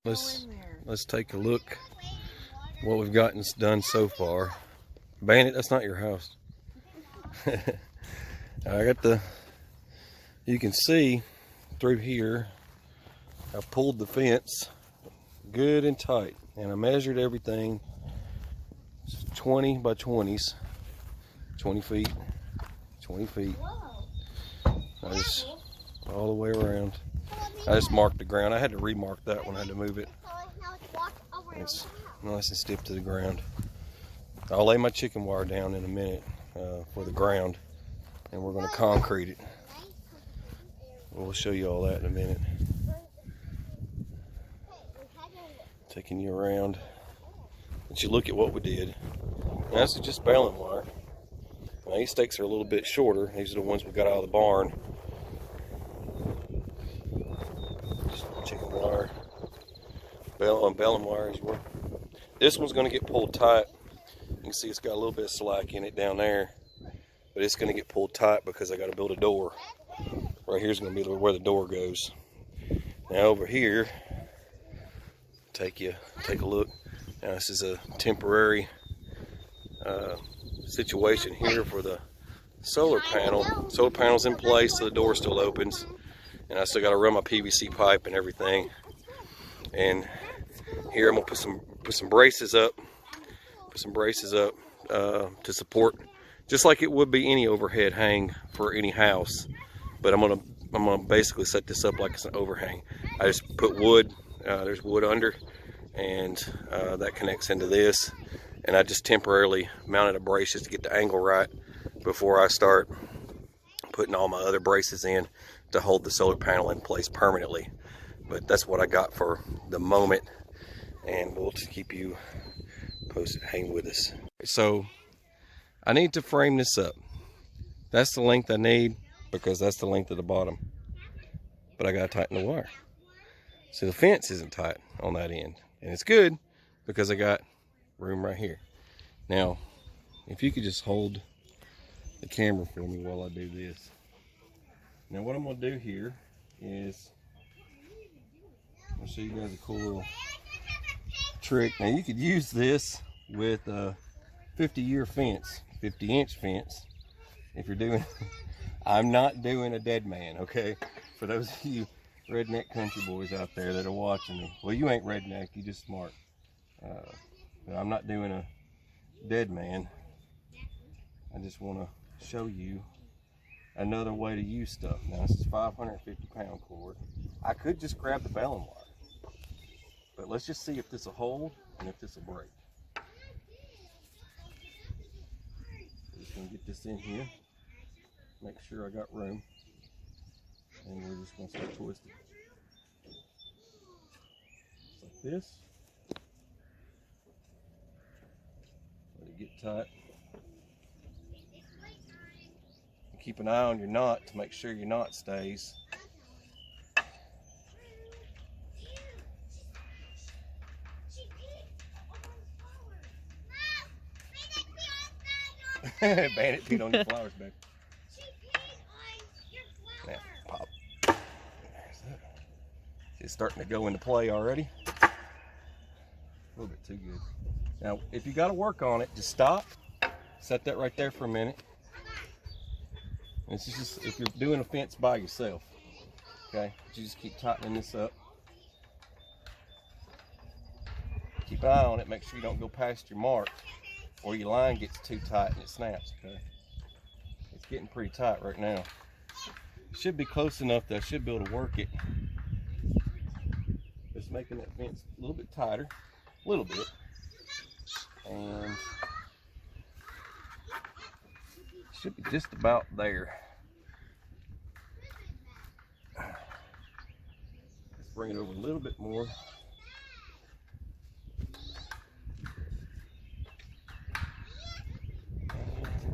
Let's take a look what we've gotten done so far. Bandit, that's not your house. I got you can see through here, I pulled the fence good and tight, and I measured everything. It's 20 by 20s, 20 feet, 20 feet. I just, all the way around. I just marked the ground. I had to remark that one. I had to move it. It's nice and stiff to the ground. I'll lay my chicken wire down in a minute for the ground, and we're going to concrete it. We'll show you all that in a minute. Taking you around. But you look at what we did. Now, this is just baling wire. Now, these stakes are a little bit shorter. These are the ones we got out of the barn. Chicken wire. Baling wire as well. This one's going to get pulled tight. You can see it's got a little bit of slack in it down there, but it's going to get pulled tight because I got to build a door. Right here's going to be where the door goes. Now over here, take a look. Now this is a temporary situation here for the solar panel. Solar panel's in place, so the door still opens, and I still got to run my PVC pipe and everything. And here I'm gonna put some braces up. To support, just like it would be any overhead hang for any house. But I'm gonna basically set this up like it's an overhang. I just put wood. There's wood under, and that connects into this. And I just temporarily mounted a brace just to get the angle right before I start putting all my other braces in to hold the solar panel in place permanently. But that's what I got for the moment, and we'll just keep you posted. Hang with us. So I need to frame this up. That's the length I need because that's the length of the bottom. But I gotta tighten the wire. So the fence isn't tight on that end, and it's good because I got room right here. Now, if you could just hold the camera for me while I do this. Now what I'm gonna do here is I'll show you guys a cool little trick. Now you could use this with a 50-year fence, 50-inch fence. If you're doing, I'm not doing a dead man, okay? For those of you redneck country boys out there that are watching me, well, you ain't redneck, you just smart. But I'm not doing a dead man. I just want to show you another way to use stuff. Now this is 550-pound cord. I could just grab the baling wire, but let's just see if this will hold and if this will break. I'm just going to get this in here, make sure I got room, and we're just going to start twisting. Just like this. Let it get tight. Keep an eye on your knot to make sure your knot stays. Bandit peed on your flowers, babe. Now, pop. There's that. It's starting to go into play already. A little bit too good. Now, if you got to work on it, just stop. Set that right there for a minute. And it's just if you're doing a fence by yourself, okay? You just keep tightening this up. Keep an eye on it. Make sure you don't go past your mark, or your line gets too tight and it snaps. Okay? It's getting pretty tight right now. It should be close enough that I should be able to work it. Just making that fence a little bit tighter, a little bit, and should be just about there. Let's bring it over a little bit more.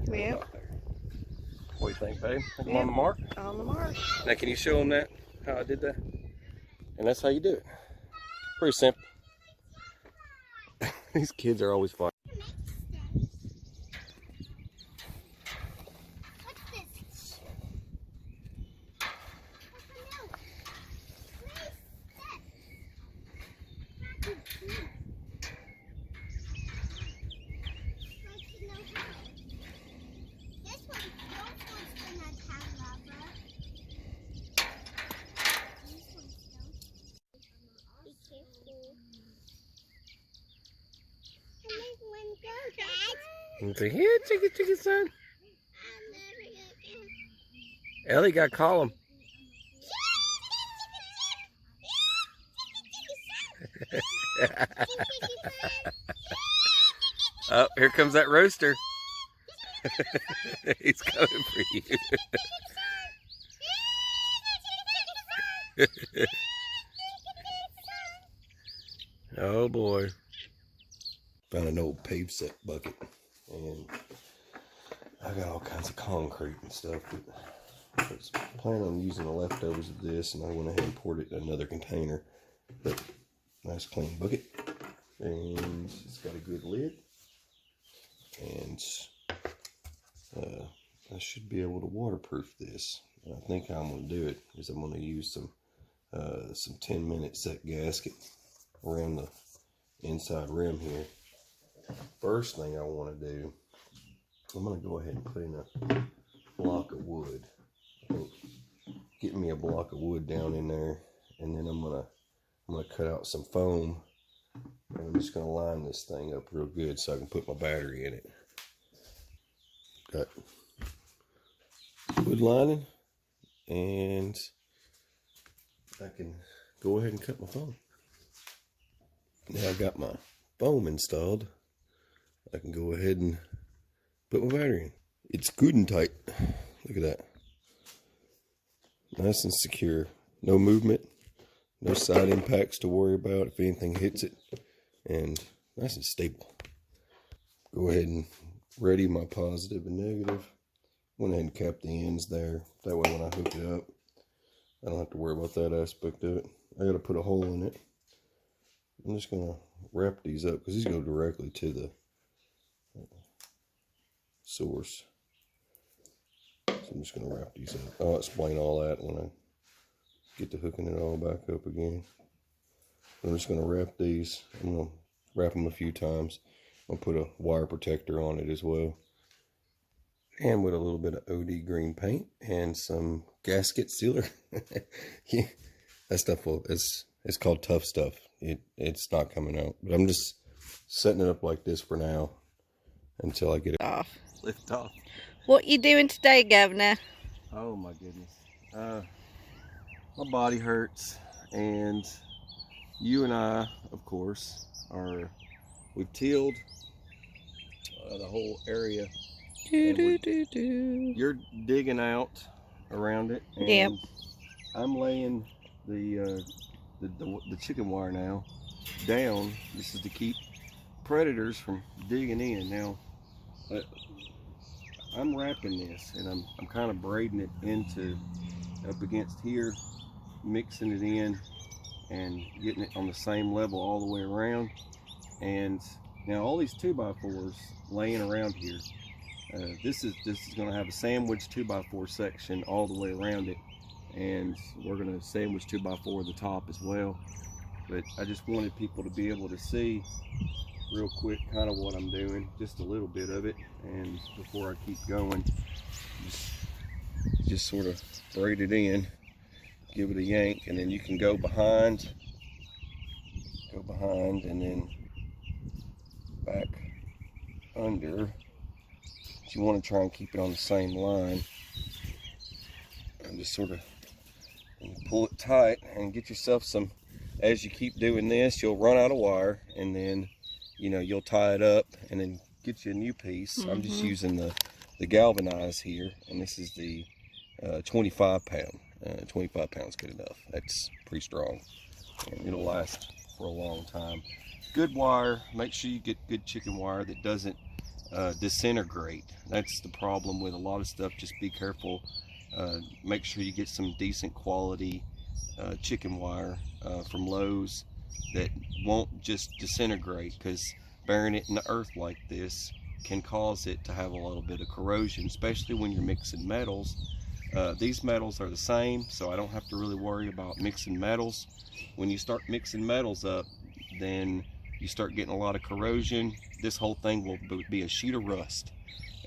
Yep. What do you think, babe? Think I'm on the mark? On the mark. Now, can you show them that, how I did that? And that's how you do it. Pretty simple. These kids are always fun. Say, here, chicken, son. Ellie got to call him. Oh, here comes that rooster. He's coming for you. Oh boy. Found an old pave set bucket, and I got all kinds of concrete and stuff, but I was planning on using the leftovers of this, and I went ahead and poured it in another container. But nice clean bucket, and it's got a good lid, and I should be able to waterproof this. I think how I'm going to do it is I'm going to use some 10-minute set gasket around the inside rim here. First thing I want to do, I'm going to go ahead and put in a block of wood. I think getting me a block of wood down in there, and then I'm gonna cut out some foam, and I'm just gonna line this thing up real good so I can put my battery in it. Got wood lining, and I can go ahead and cut my foam. Now I got my foam installed, I can go ahead and put my battery in. It's good and tight. Look at that. Nice and secure. No movement. No side impacts to worry about if anything hits it. And nice and stable. Go ahead and ready my positive and negative. Went ahead and cap the ends there. That way when I hook it up, I don't have to worry about that aspect of it. I got to put a hole in it. I'm just going to wrap these up because these go directly to the source. So I'm just going to wrap these up. I'll explain all that when I get to hooking it all back up again. I'm just going to wrap these. I'm going to wrap them a few times. I'll put a wire protector on it as well. And with a little bit of OD green paint and some gasket sealer. Yeah, that stuff it's called tough stuff. It's not coming out. But I'm just setting it up like this for now until I get it off. Lift off. What you doing today, Governor? Oh my goodness. My body hurts, and you and I, of course, we've tilled the whole area. You're digging out around it, and yep. I'm laying the chicken wire now down. This is to keep predators from digging in. Now, I'm wrapping this, and I'm kind of braiding it into up against here, mixing it in and getting it on the same level all the way around. And now all these 2x4s laying around here, this is going to have a sandwich 2x4 section all the way around it, and we're going to sandwich 2x4 the top as well. But I just wanted people to be able to see real quick kind of what I'm doing, just a little bit of it, and before I keep going, just sort of braid it in, give it a yank, and then you can go behind and then back under. If you want to try and keep it on the same line, and just sort of pull it tight and get yourself some. As you keep doing this, you'll run out of wire, and then you'll tie it up and then get you a new piece. I'm just using the galvanized here, and this is the 25 pound. 25 pounds good enough. That's pretty strong, and it'll last for a long time. Good wire. Make sure you get good chicken wire that doesn't disintegrate. That's the problem with a lot of stuff. Just be careful. Make sure you get some decent quality chicken wire from Lowe's that won't just disintegrate, because burying it in the earth like this can cause it to have a little bit of corrosion, especially when you're mixing metals. These metals are the same, so I don't have to really worry about mixing metals. When you start mixing metals up, then you start getting a lot of corrosion. This whole thing will be a sheet of rust,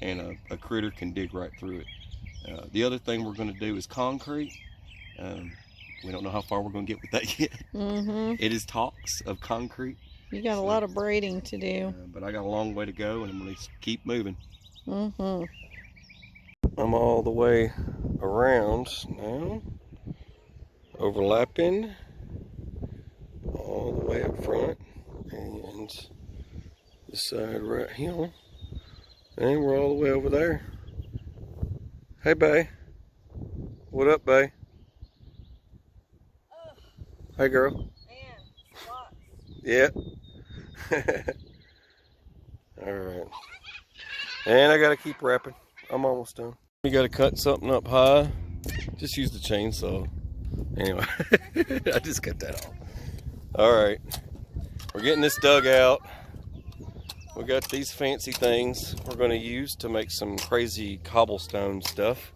and a critter can dig right through it. The other thing we're going to do is concrete. We don't know how far we're going to get with that yet. It is talks of concrete. You got a lot of braiding to do. But I got a long way to go, and I'm going to keep moving. I'm all the way around now, overlapping all the way up front, and this side right here, and we're all the way over there. Hey, bae. What up, bae? Hey, girl. Man, spots. Yeah. Alright. And I gotta keep wrapping. I'm almost done. You gotta cut something up high. Just use the chainsaw. Anyway, I just cut that off. Alright. We're getting this dug out. We got these fancy things we're gonna use to make some crazy cobblestone stuff.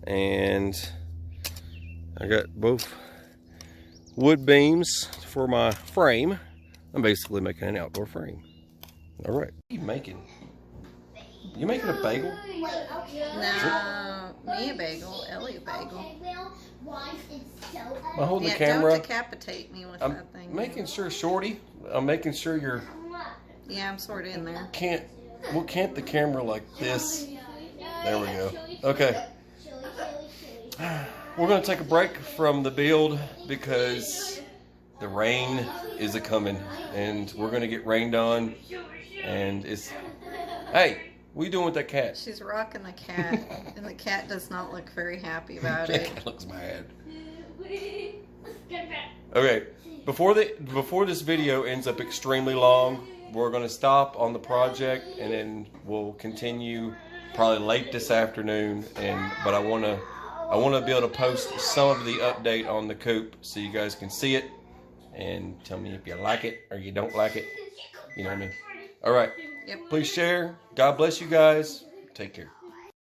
And I got both wood beams for my frame. I'm basically making an outdoor frame. All right. What are you making? You making a bagel? No, me a bagel, Ellie a bagel. I'm holding the camera. Don't decapitate me with that thing. I'm making sure, Shorty. I'm making sure you're. Yeah, I'm sort of in there. Can't the camera like this? There we go. Okay. We're gonna take a break from the build because the rain is a-coming, and we're gonna get rained on. And it's, hey, what are you doing with that cat? She's rocking the cat, and the cat does not look very happy about That it. cat looks mad. Okay, before this video ends up extremely long, we're gonna stop on the project, and then we'll continue probably late this afternoon. But I wanna be able to post some of the update on the coop so you guys can see it and tell me if you like it or you don't like it. You know what I mean? All right. Yep. Please share. God bless you guys. Take care.